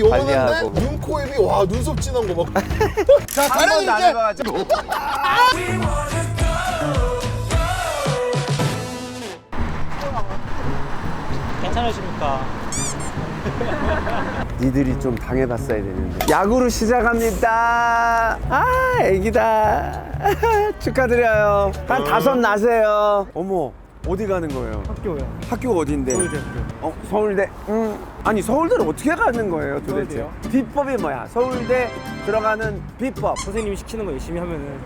관리하고. 눈, 코, 입이 와 눈썹 진한 거 막. 자, 가령 이제. 나눠가지고. 괜찮으십니까? 니들이 좀 당해봤어야 되는데. 야구로 시작합니다. 아, 애기다. 축하드려요. 한 5 나세요. 어머, 어디 가는 거예요? 학교요. 학교가 어딘데? 서울대 학교. 서울대. 아니, 서울대를 어떻게 가는 거예요, 도대체? 서울대요? 비법이 뭐야? 서울대 들어가는 비법. 선생님이 시키는 거 열심히 하면은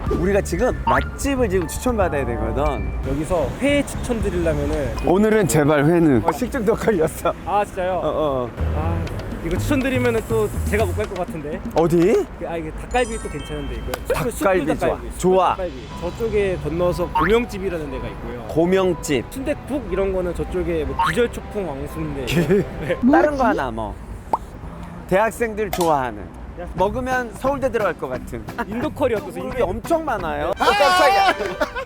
우리가 지금 맛집을 지금 추천받아야 되거든. 여기서 회 추천드리려면은 오늘은 제발 회는. 식중독 걸렸어. 아 진짜요? 아 이거 추천드리면은 또 제가 못 갈 것 같은데. 어디? 이게 닭갈비 또 괜찮은데 이거. 닭갈비 좋아. 좋아. 닭갈비. 저쪽에 건너서 고명집이라는 데가 있고요. 고명집. 순댓국 이런 거는 저쪽에 뭐 기절초풍 왕순대. 네. 다른 거 하나 뭐. 대학생들 좋아하는. 먹으면 서울대 들어갈 것 같은. 인도 커리 어떠세요? 인기 엄청 많아요. 깜짝이야.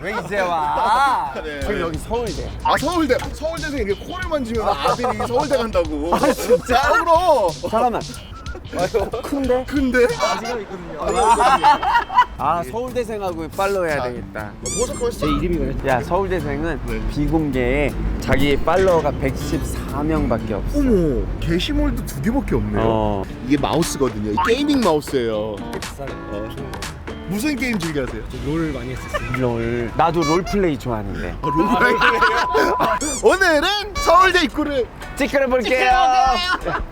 왜 이제 와? 네. 저희 여기 서울대. 아, 서울대에서 이렇게 코를 만지면 아들이 서울대 간다고. 아, 진짜? 그럼. 잠깐만. 큰데? 근데 지금 있거든요. 아, 서울대생하고 팔로우 해야 되겠다. 보석하시죠. 제 이름이거든요. 야, 서울대생은 네. 비공개에 자기 팔로워가 114명밖에 없어. 어머, 게시물도 2개밖에 없네요. 이게 마우스거든요. 게이밍 마우스예요. 무슨 게임 즐겨 하세요? 롤 많이 했었어요. 롤. 나도 롤플레이 좋아하는데. 오늘은 서울대 입구를 찍으러 볼게요.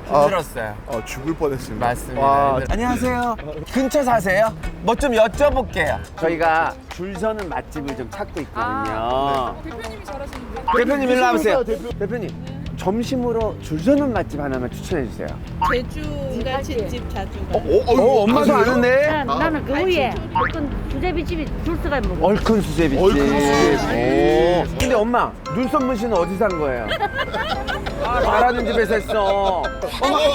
힘들었어요. 죽을 뻔했습니다. 맞습니다. 와, 안녕하세요. 근처 사세요? 뭐 좀 여쭤볼게요. 저희가 줄 서는 맛집을 좀 찾고 있거든요. 대표님이 잘하시는데. 대표님 일로 와보세요. 대표. 대표님 점심으로 줄 서는 맛집 하나만 추천해 주세요. 제주갈치집 자주 가. 엄마도 아세요? 아는데? 나는 그 위에 어떤 수제비집이 줄서가 먹어. 얼큰 수제비집. 얼큰 수제비집. 오. 근데 엄마 눈썹 문신은 어디 산 거예요? 잘하는 집에서 했어.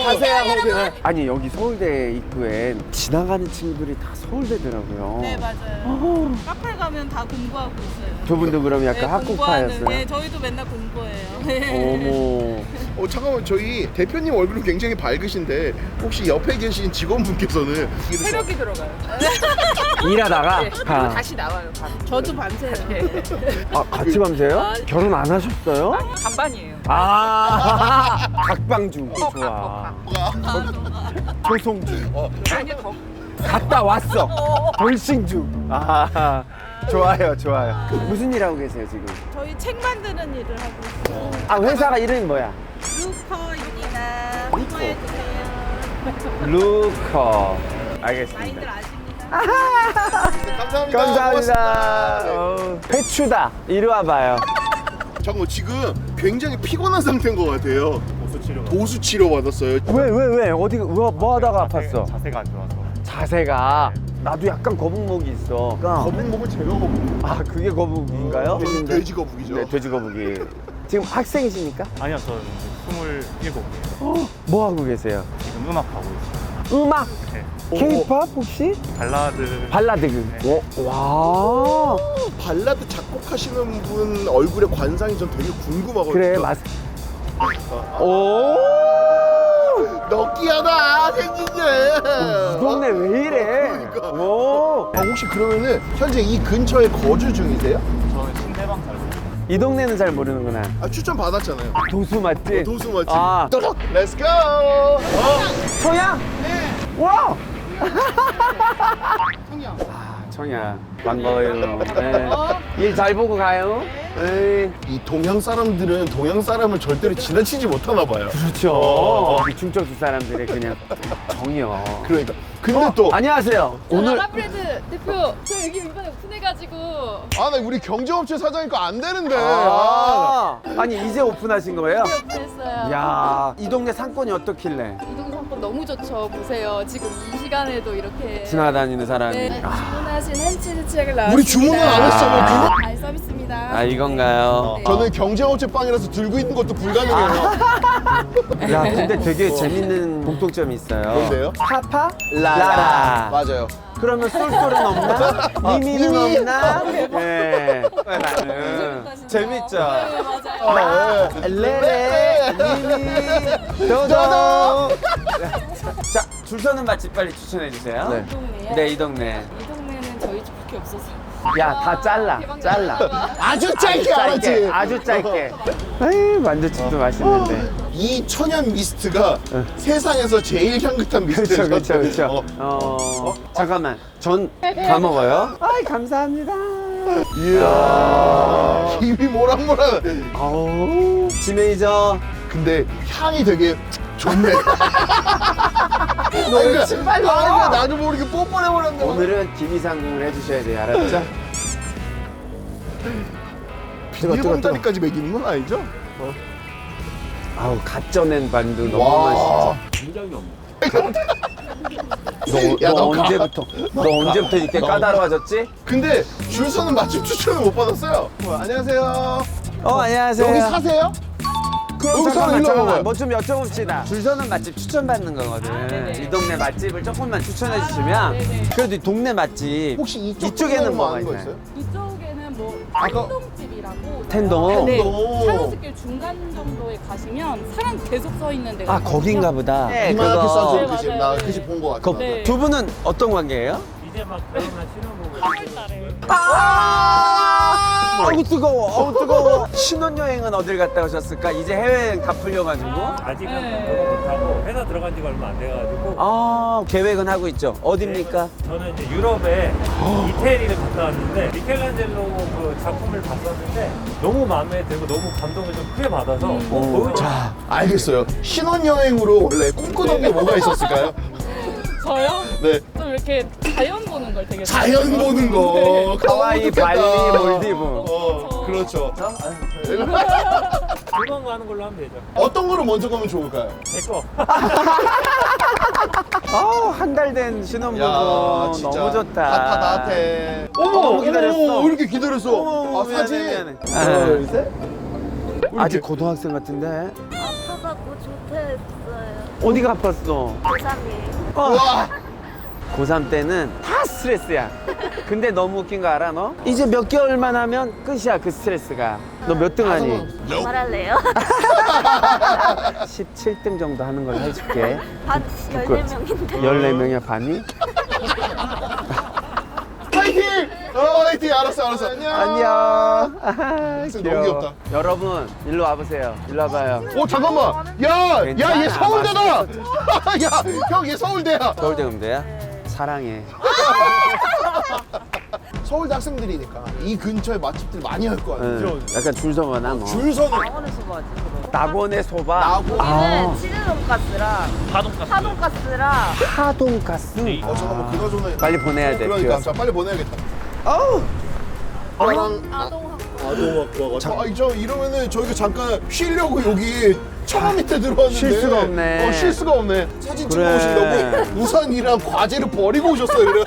자세하고. 아니 여기 서울대 입구엔 지나가는 친구들이 다 서울대더라고요. 네 맞아요. 카페 가면 다 공부하고 있어요. 저분도 그럼 약간 학구파였어요? 네, 저희도 맨날 공부해요. 어머. 잠깐만, 저희 대표님 얼굴은 굉장히 밝으신데 혹시 옆에 계신 직원분께서는 새벽이 들어가요. 일하다가 다시 나와요. 저도 밤새요. 아, 같이 밤새요? 결혼 안 하셨어요? 반반이에요. 아, 각방중. 좋아. 조송중. 아니요 더. 갔다 왔어. 돌싱중. 아, 좋아요, 좋아요. 무슨 일 하고 계세요 지금? 저희 책 만드는 일을 하고 있어요. 아, 회사가 이름이 뭐야? 루커입니다. 공부해주세요. 루커. 많이들 알겠습니다. 아십니다. 감사합니다. 감사합니다. 고맙습니다. 회추다. 이리 와봐요. 잠깐만, 지금 굉장히 피곤한 상태인 것 같아요. 보수 치료 받았어요. 왜? 어디, 뭐 하다가 아팠어? 자세가 안 좋아서. 자세가. 나도 약간 거북목이 있어. 거북목은 제가 거북. 아, 그게 거북인가요? 돼지 거북이죠. 네, 돼지 거북이. 지금 학생이십니까? 아니요, 저는 27이에요. 뭐 하고 계세요? 지금 음악 하고 있어요. 음악? 네. K-pop 혹시? 발라드. 발라드. 와. 발라드 작곡하시는 분 얼굴의 관상이 전 되게 궁금하거든요. 그래, 맞. 오. 너끼하다 생긴 게. 이 동네 왜 이래? 그러니까. 오. 혹시 그러면은 현재 이 근처에 거주 중이세요? 저는 신대방 살고 있어요. 이 동네는 잘 모르는구나. 아, 추천 받았잖아요. 도수 맞지? 도수 맞지? 아, 렛츠 고! 청양? 네. 와. 청양. 반가워요. 네. 일 잘 보고 가요. 네. 이 동양 사람들은 동양 사람을 절대로 지나치지 못하나 봐요. 그렇죠. 이 충청도 사람들의 그냥 정이요. 그러니까. 근데 또 안녕하세요. 오늘 라프레드 대표, 저 여기 이번에 오픈해가지고 아, 나 우리 경제업체 사장이니까 안 되는데. 아니 이제 오픈하신 거예요? 오픈했어요. 야, 이 동네 상권이 어떻길래 이동 상권 너무 좋죠. 보세요. 지금 이 시간에도 이렇게 지나다니는 사람이. 네, 아, 주문하신 햄치즈치약을 나왔습니다. 우리 주문은 안 했어. 알 서비스입니다. 아, 이건가요? 저는 경제업체 빵이라서 들고 있는 것도 불가능해요. 야, 근데 되게 재밌는 공통점이 있어요. 뭔데요? 파파 라라. 맞아요. 그러면 쏠쏠은 없나? 미미는 없나? 예. 재밌죠? 네, 맞아요. 레레 미미 도도. 자, 줄 서는 맛집 빨리 추천해 주세요. 이 동네요? 네, 이 동네. 이 동네는 저희 집밖에 없어서. 야, 다 잘라. 잘라. 아주 짧게 알았지. 아주 짧게. 에이, 만두집도 맛있는데. 이 천연 미스트가 세상에서 제일 향긋한 미스트예요. 그렇죠. 잠깐만. 전 다 먹어요? 아이, 감사합니다. 이야, 입이 모락모락. 아우, 지메이저. 근데 향이 되게 좋네. 너 신발로. 나도 모르게 뽀뽀해버렸네. 오늘은 김이상궁을 해주셔야 돼요. 알았죠? 비닐봉다리까지 먹이는 건 아니죠? 아우, 갓 쪄낸 만두 너무 와. 맛있죠. 야, 너 너 가. 언제부터 이렇게 까다로워졌지? 근데 줄 서는 맛집 추천을 못 받았어요. 안녕하세요. 안녕하세요. 여기 사세요? 그럼 여기 사람 일로 와봐요. 뭐 좀 여쭤봅시다. 줄 서는 맛집 추천받는 거거든. 네네. 이 동네 맛집을 조금만 추천해 주시면 네네. 그래도 이 동네 맛집 혹시 이쪽에는 뭐가 아는 거 있나요? 이쪽에는 뭐 아까- 텐동집이라고. 텐동? 네. 텐동. 차로스길 중간 정도에 가시면 사람 계속 서 있는 데가. 아, 거긴가 보다. 네, 이만하게 그거. 싸서 네, 그 집, 맞아요. 나 그 집 본 거 같아. 네. 두 분은 어떤 관계예요? 이제 막 결혼한 신혼부부. 3월달에. 아우 뜨거워. 신혼여행은 어딜 갔다 오셨을까? 이제 해외여행 다 풀려가지고. 아직은 네. 결혼 못하고 회사 들어간 지가 얼마 안 돼가지고 아, 계획은 하고 있죠. 어딥니까? 저는 이제 유럽에 이태리를 갔다 왔는데 미켈란젤로 그 작품을 봤었는데 너무 마음에 들고 너무 감동을 좀 크게 받아서 거기서 자, 알겠어요. 신혼여행으로 원래 꿈꾸던 게 뭐가 있었을까요? 저요? 네. 좀 이렇게 자연 보는 걸 되게. 자연 보는 거. 하와이, 좋겠다. 발리, 몰디브. 그렇죠. 조만 가는 걸로 하면 되죠. 어떤 거를 먼저 가면 좋을까요? 제 거. 한 달 된 신혼부부 야, 진짜 너무 좋다. 핫하다해. 어머, 기다렸어. 왜 이렇게 기다렸어? 어머, 미안해, 사진. 미안해. 둘, 셋. 아직 고등학생 같은데. 아파갖고 조퇴했어요. 어디가 아팠어? 고3이에요. 와. 고3 때는 다 스트레스야. 근데 너무 웃긴 거 알아, 너? 이제 몇 개월만 하면 끝이야, 그 스트레스가. 너 몇 등 하니? 말할래요? 17등 정도 하는 걸 해줄게. 반 14명인데. 14명이야, 반이? 파이팅! 파이팅! 알았어. 안녕. 안녕. 진짜 너무 귀엽다. 여러분, 일로 와보세요. 일로 와봐요. 오, 잠깐만. 야, 괜찮아. 얘 서울대다. 야, 형, 얘 서울대야. 서울대 음대야? 사랑해. 서울대 학생들이니까 이 근처에 맛집들 많이 할 거 아니야. 응. 약간 줄 서거나 뭐. 줄 서는 낙원의 소바. 나고. 여기는 치즈돈가스랑 파돈가스랑 하돈가스. 잠깐만, 그나저나. 빨리 보내야 돼. 그러니까, 비와서. 자, 빨리 보내야겠다. 아우. 아동학과. 이러면은 저희가 잠깐 쉬려고 여기 청아 밑에 들어왔는데 쉴 수가 없네. 쉴 수가 없네. 사진 찍어 그래. 오시려고 우산이랑 과제를 버리고 오셨어요. 이래.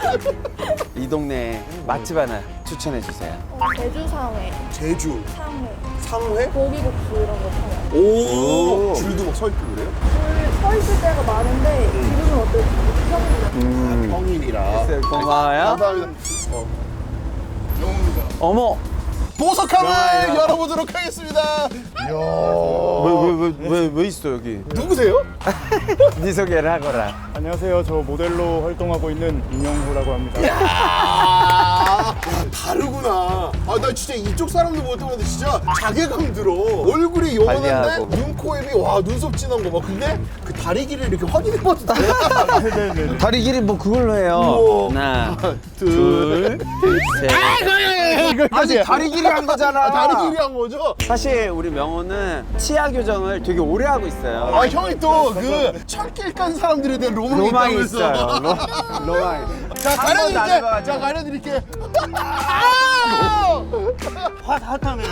이 동네 맛집 하나 추천해 주세요. 제주 상회, 제주 상회, 상회. 고기국수 이런 거 파요. 오. 줄도 막 서 있고 그래요? 서 있을 때가 많은데 지금은 어떨지 평일이라. 고마워요. 감사합니다. 어머. 보석함을 야. 열어보도록 하겠습니다. 이야. 왜 있어 여기? 누구세요? 네 소개를 하거라. 안녕하세요. 저 모델로 활동하고 있는 임영구라고 합니다. 야, 다르구나. 나 진짜 이쪽 사람들 볼 때마다 진짜 자괴감 들어. 얼굴이 요만한데 관리하고. 눈, 코, 입이 와 눈썹 진한 거 봐. 근데 그 다리 길이를 이렇게 확인해봐도 돼? 네네네. 다리 길이 뭐 그걸로 해요. 우와. 하나, 둘, 셋. 이거까지. 다리 길이 한 거잖아. 다리 길이 한 거죠? 사실 우리 명호는 치아 교정을 되게 오래 하고 있어요. 형이 또 그 철길 깐 사람들에 대한 로망이, 로망이 있다면서. 있어요. 로망이. 자, 한 번도 안 가려드릴게. 해봐가지고. 자, 가려드릴게. 핫하네.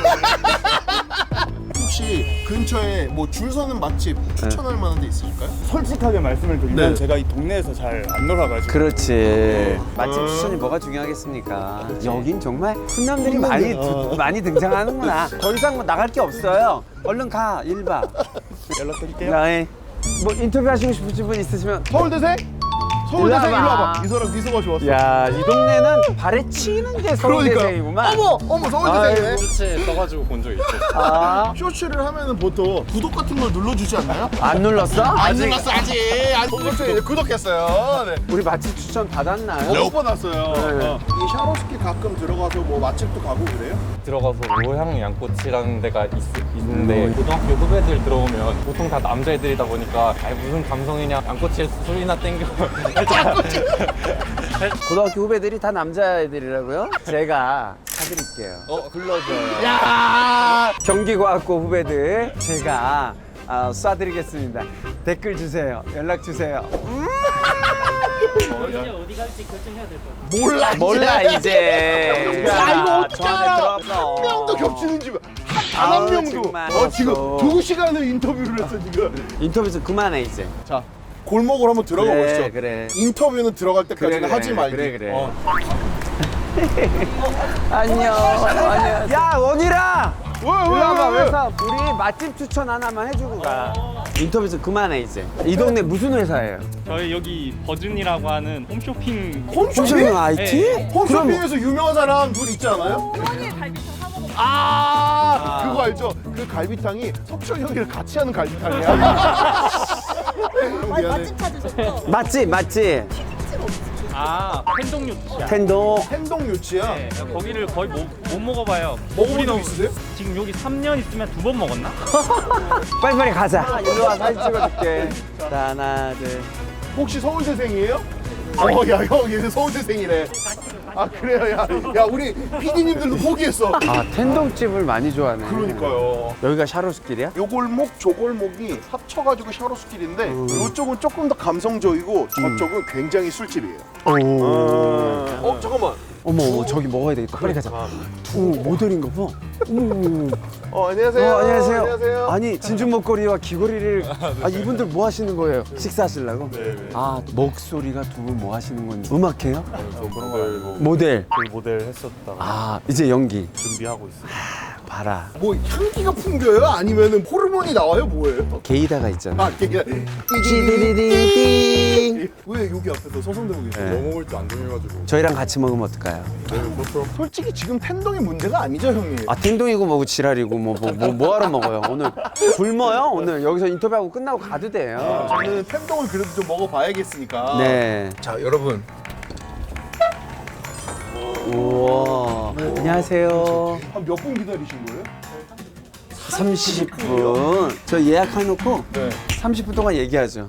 혹시 근처에 뭐 줄 서는 맛집 추천할 만한 데 있으실까요? 솔직하게 말씀을 드리면 네. 제가 이 동네에서 잘 안 놀아가지고. 그렇지. 맛집 추천이 뭐가 중요하겠습니까? 여긴 정말 훈남들이 많이 등장하는구나. 더 이상 뭐 나갈 게 없어요. 얼른 가, 1박. 연락드릴게요. 네. 뭐 인터뷰 하시고 싶으신 분 있으시면 서울대생? 서울대생 일로 일로 와봐. 와봐. 이 사람 미소가 좋았어. 야, 이 동네는 발에 치는 게 서울대생이구만. 어머 서울대생이네. 쇼츠에 떠가지고 본 적 있죠. 아, 쇼츠를 하면은 보통 구독 같은 걸 눌러주지 않나요? 안 눌렀어? 안 눌렀어 아직. 이제 구독했어요. 네. 우리 맛집 추천 받았나요? 몇 번 왔어요. 네. 이 샤로스키 가끔 들어가서 뭐 맛집도 가고 그래요? 들어가서 로향 양꼬치라는 데가 있는데 고등학교 후배들 들어오면 보통 다 남자애들이다 보니까 아이 무슨 감성이냐 양꼬치에 술이나 땡겨 고등학교 후배들이 다 남자애들이라고요? 제가 사드릴게요. 불러줘요. 야! 경기과학고 후배들 제가 쏴드리겠습니다. 댓글 주세요. 연락 주세요. 어디 갈지 결정해야 될 것 같아. 몰라. 몰라 이제. 야 이거 어떻게 저한테 알아? 들어왔어. 한 명도 겹치는 집. 단 한 아우, 명도. 정말. 지금 2시간을 인터뷰를 했어 지금. 인터뷰 좀 그만해 이제. 자 골목을 한번 들어가 그래, 보시죠. 그래. 인터뷰는 들어갈 때까지는 그래, 하지 말기. 그래. 안녕. 안녕. 야 원희라. 일로 와봐. 왜? 회사 우리 맛집 추천 하나만 해주고 가. 인터뷰 좀 그만해 이제. 이 동네 무슨 회사예요? 저희 여기 버준이라고 하는 홈쇼핑 홈쇼핑 IT? 네. 홈쇼핑에서 유명한 사람 둘 있지 않아요? 아, 그거 알죠? 그 갈비탕이 석철 형이랑 같이 하는 갈비탕이야. 맛집 찾으셨죠? 맛집. 아 팬동요치야. 텐동. 행동 유치야. 네, 거기를 거의 못 먹어봐요. 먹어본 적 있으세요? 지금 여기 3년 있으면 2번 먹었나? 빨리빨리 가자. 일로 와 사진 찍어줄게. 자, 하나 둘. 혹시 서울대생이에요? 야, 형, 얘는 서울대생이래. 아, 그래요? 야, 우리 PD님들도 포기했어. 아 텐동집을 많이 좋아하네. 그러니까요. 여기가 샤로스길이야? 요 골목, 저 골목이 합쳐가지고 샤로스길인데 요쪽은 조금 더 감성적이고 저쪽은 굉장히 술집이에요. 오. 잠깐만. 어머 저기 먹어야 되겠다. 빨리 가자. 오 모델인가 봐. 안녕하세요. 안녕하세요. 안녕하세요. 아니 진주 목걸이와 귀걸이를 이분들 뭐 하시는 거예요? 식사하시려고? 아 목소리가 두 분 뭐 하시는 건지. 음악해요? 저 그런 거 모델. 모델 했었다가 아 이제 연기. 준비하고 있어요. 봐라. 뭐 향기가 풍겨요? 아니면은 호르몬이 나와요? 뭐예요? 게이다가 있잖아. 아, 이게 찌리리리띵. 왜 여기 앞에서 서성대고 계세요? 네. 넘어올 때 안 되해가지고. 저희랑 같이 먹으면 어떨까요? 솔직히 지금 텐동이 문제가 아니죠, 형님? 아 텐동이고 뭐고 지랄이고 뭐하러 먹어요? 오늘 굶어요? 오늘 여기서 인터뷰하고 끝나고 가도 돼요. 저는 텐동을 그래도 좀 먹어봐야겠으니까. 네. 자, 여러분. 우와. 안녕하세요. 한 몇 분 기다리신 거예요? 30분. 저 예약해놓고 네. 30분 동안 얘기하죠.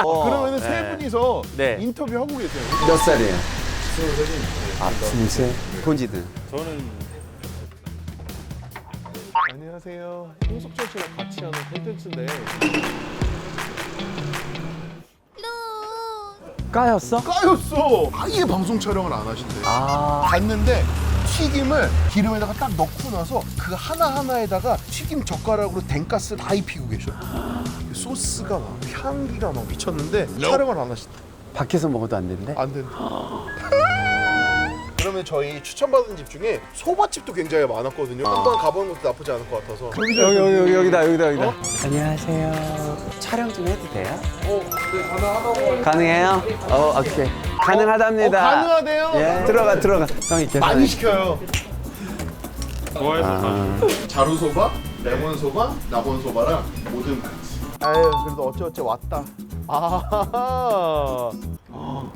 그러면은 세 네. 분이서 네. 인터뷰 하고 계세요. 몇 살이에요? 23. 아, 23? 본지든. 저는 안녕하세요. 홍석천 씨랑 같이 하는 콘텐츠인데 까였어? 까였어. 아예 방송 촬영을 안 하신대. 아. 갔는데 튀김을 기름에다가 딱 넣고 나서 그 하나하나에다가 튀김 젓가락으로 된가스 다 입히고 계셔. 소스가 막 향기가 막 미쳤는데 촬영을 안 하신대. 밖에서 먹어도 안 된대? 안 된다. 그러면 저희 추천받은 집 중에 소바집도 굉장히 많았거든요. 한번 가보는 것도 나쁘지 않을 것 같아서. 여기다. 안녕하세요. 촬영 좀 해도 돼요? 네, 가능하다고. 가능해요? 오케이. 가능하답니다. 가능하대요. 예. 들어가. 형이 계산. 많이 시켜요. 좋아해서 자루소바, 레몬소바, 낙원소바랑 모든 같이. 아유, 그래도 어째 왔다. 아,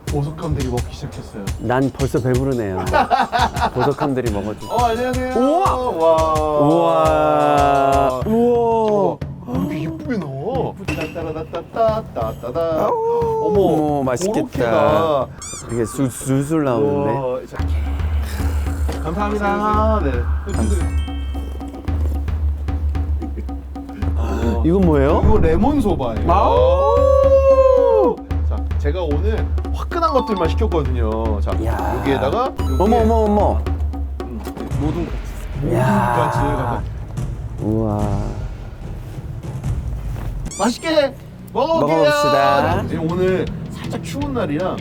보석함들이 먹기 시작했어요. 난 벌써 배부르네요. 보석함들이 먹어줘. 안녕하세요. 우와! 우와. 우와. 이렇게 예쁘게 나와. 따따라따따따따따. 어머, 맛있겠다. 고로케가. 이게 술술 나오는데. 우와, 자, 감사합니다. 네. 이건 뭐예요? 이거 레몬 소바예요. 아우! 자, 제가 오늘 화끈한 것들만 시켰거든요. 자, 야. 여기에다가 어머. 모든 같이. 야. 우와. 맛있게 먹어볼게요. 먹어봅시다. 네, 오늘 살짝 추운 날이라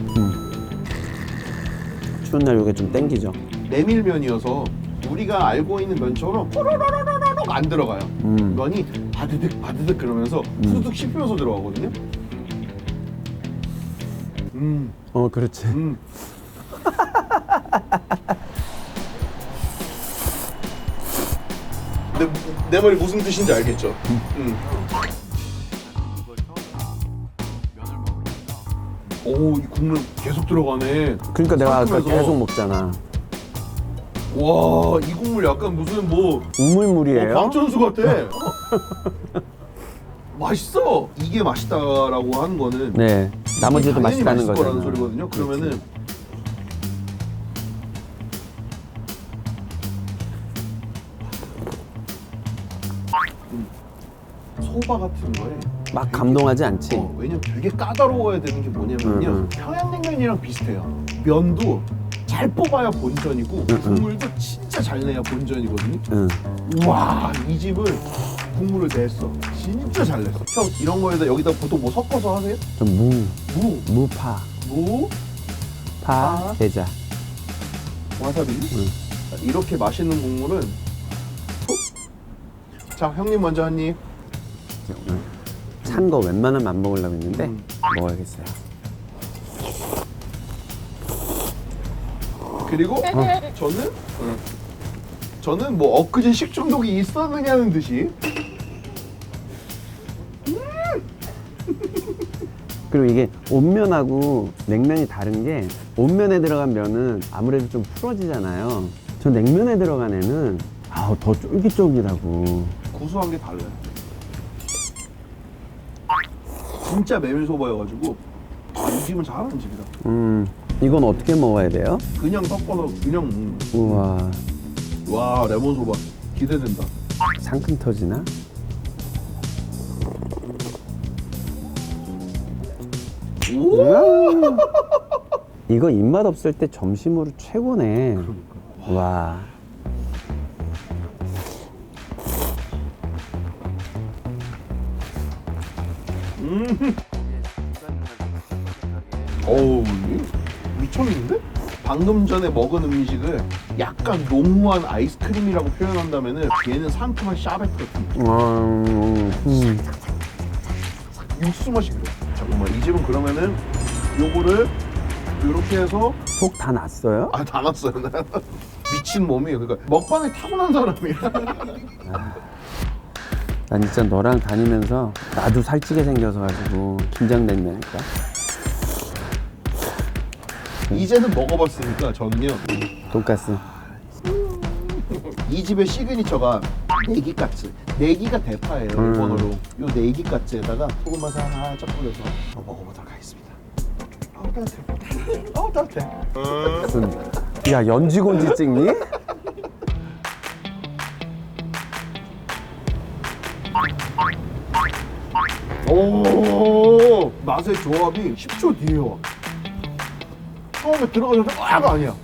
추운 날 이게 좀 땡기죠. 메밀면이어서 우리가 알고 있는 면처럼 호로로로로록 안 들어가요. 면이 바드득 그러면서 후두둑 씹히면서 들어가거든요. 그렇지. 내 말이 무슨 뜻인지 알겠죠? 오, 이 국물 계속 들어가네. 그러니까 내가 아까 상큼해서. 계속 먹잖아. 와, 이 국물 약간 무슨 뭐 우물물이에요? 광천수 같아. 맛있어. 이게 맛있다라고 하는 거는 네. 나머지도 당연히 맛있다는 맛있을 거라는 거잖아. 소리거든요. 그러면은 소바 같은 거에 막 감동하지 않지? 왜냐면 되게 까다로워야 되는 게 뭐냐면요. 평양냉면이랑 비슷해요. 면도 잘 뽑아야 본전이고 국물도 진짜 잘 내야 본전이거든요. 응. 와, 이 집은 국물을 냈어. 진짜 잘 냈어. 형, 이런 거에다 여기다 보통 뭐 섞어서 하세요? 좀 무파, 무, 파, 게자. 와사비. 이렇게 맛있는 국물은 자, 형님 먼저 한 입. 찬 거 웬만하면 안 먹으려고 했는데 먹어야겠어요. 그리고 저는 뭐 엊그제 식중독이 있었느냐는 듯이 그리고 이게 온면하고 냉면이 다른 게 온면에 들어간 면은 아무래도 좀 풀어지잖아요. 저 냉면에 들어간 애는 더 쫄깃쫄깃하고. 구수한 게 달라요. 진짜 메밀소바여가지고 이 집은 잘하는 집이다. 이건 어떻게 먹어야 돼요? 그냥 섞어서 그냥 우와, 와, 레몬소바 기대된다. 상큼 터지나? 이거 입맛 없을 때 점심으로 최고네. 와. 어우, 미쳤는데? 방금 전에 먹은 음식을 약간 농후한 아이스크림이라고 표현한다면은 얘는 상큼한 샤베트 같은 육수 맛이 그래. 잠깐만, 이 집은 그러면은 요거를 이렇게 해서 속 다 났어요? 다 났어요. 나 미친 몸이에요. 그러니까 먹방에 타고난 사람이야. 난 진짜 너랑 다니면서 나도 살찌게 생겨서 가지고 긴장된다니까. 이제는 먹어봤으니까 저는요. 돈가스. 이 집의 시그니처가 내기까츠. 내기가 대파예요, 일본어로. 요 내기까츠에다가 소금만 살짝 뿌려서 먹어보도록 하겠습니다. 아우, 따뜻해. 아우, 따뜻해. 야, 연지곤지 찍니? 오, 맛의 조합이 10초 뒤에 와. 처음에 들어가서 와 아니야.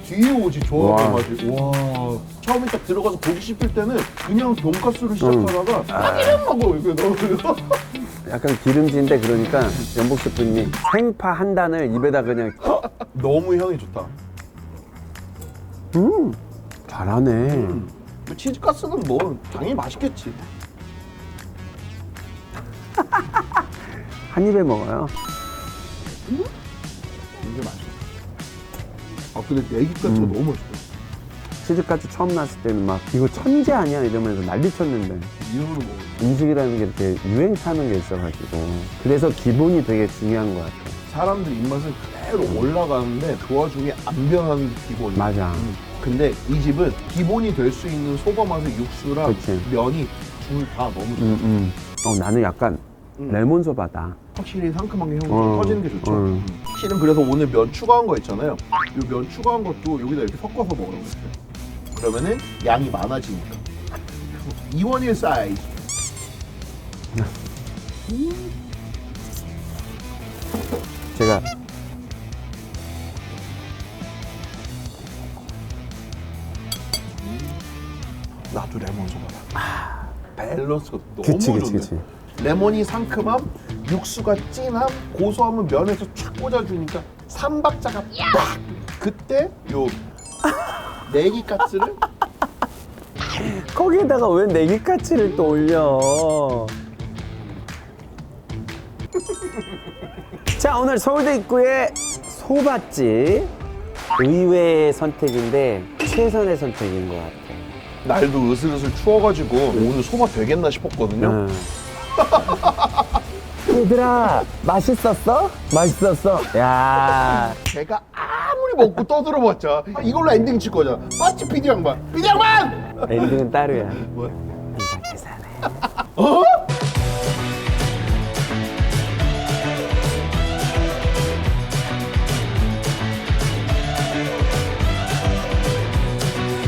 뒤에 오지 조합의 와. 맛이. 와. 처음에 딱 들어가서 보기 싶을 때는 그냥 돈가스를 시작하다가 이름 먹어 이거 너무. 약간 기름진데 그러니까 연복 셰프님이 생파 한 단을 입에다 그냥 너무 향이 좋다. 잘하네. 치즈가스는 뭐 당연히 맛있겠지. 한 입에 먹어요. 이게 맛있어. 근데 내기까지가 너무 맛있다. 치즈까지 처음 나왔을 때는 막 이거 천재 아니야 이러면서 난리 쳤는데 이름으로 먹어. 음식이라는 게 이렇게 유행 타는 게 있어가지고 그래서 기본이 되게 중요한 것 같아. 사람들 입맛은 그대로 올라가는데 그 와중에 안 변하는 게 기본이야. 맞아. 근데 이 집은 기본이 될 수 있는 소바 맛의 육수랑 그치. 면이 둘 다 너무 좋아. 나는 약간 레몬소바다. 확실히 상큼한 게 형이 터지는 게 좋죠. 응. 실은 그래서 오늘 면 추가한 거 있잖아요. 이 면 추가한 것도 여기다 이렇게 섞어서 먹으라고 했어요. 그러면은 양이 많아지니까. 2:1 사이즈. 제가 나도 레몬 소바다. 밸런스가 너무 그치, 좋네. 그치, 그치. 레몬이 상큼함, 육수가 진함, 고소함은 면에서 촥 꽂아주니까 삼박자가 빡! 그때 요 내기까츠를 거기에다가 왜 내기까치를 또 올려? 자, 오늘 서울대 입구의 소밭집 의외의 선택인데 최선의 선택인 것 같아. 날도 으슬으슬 추워가지고 오늘 소바 되겠나 싶었거든요. 얘들아, 맛있었어? 맛있었어? 야. 제가 아무리 먹고 떠들어봤자 이걸로 엔딩 칠 거잖아. 맞지, PD 양반? PD 양반! 엔딩은 따로야. 뭐야? 네가 계산해. 어?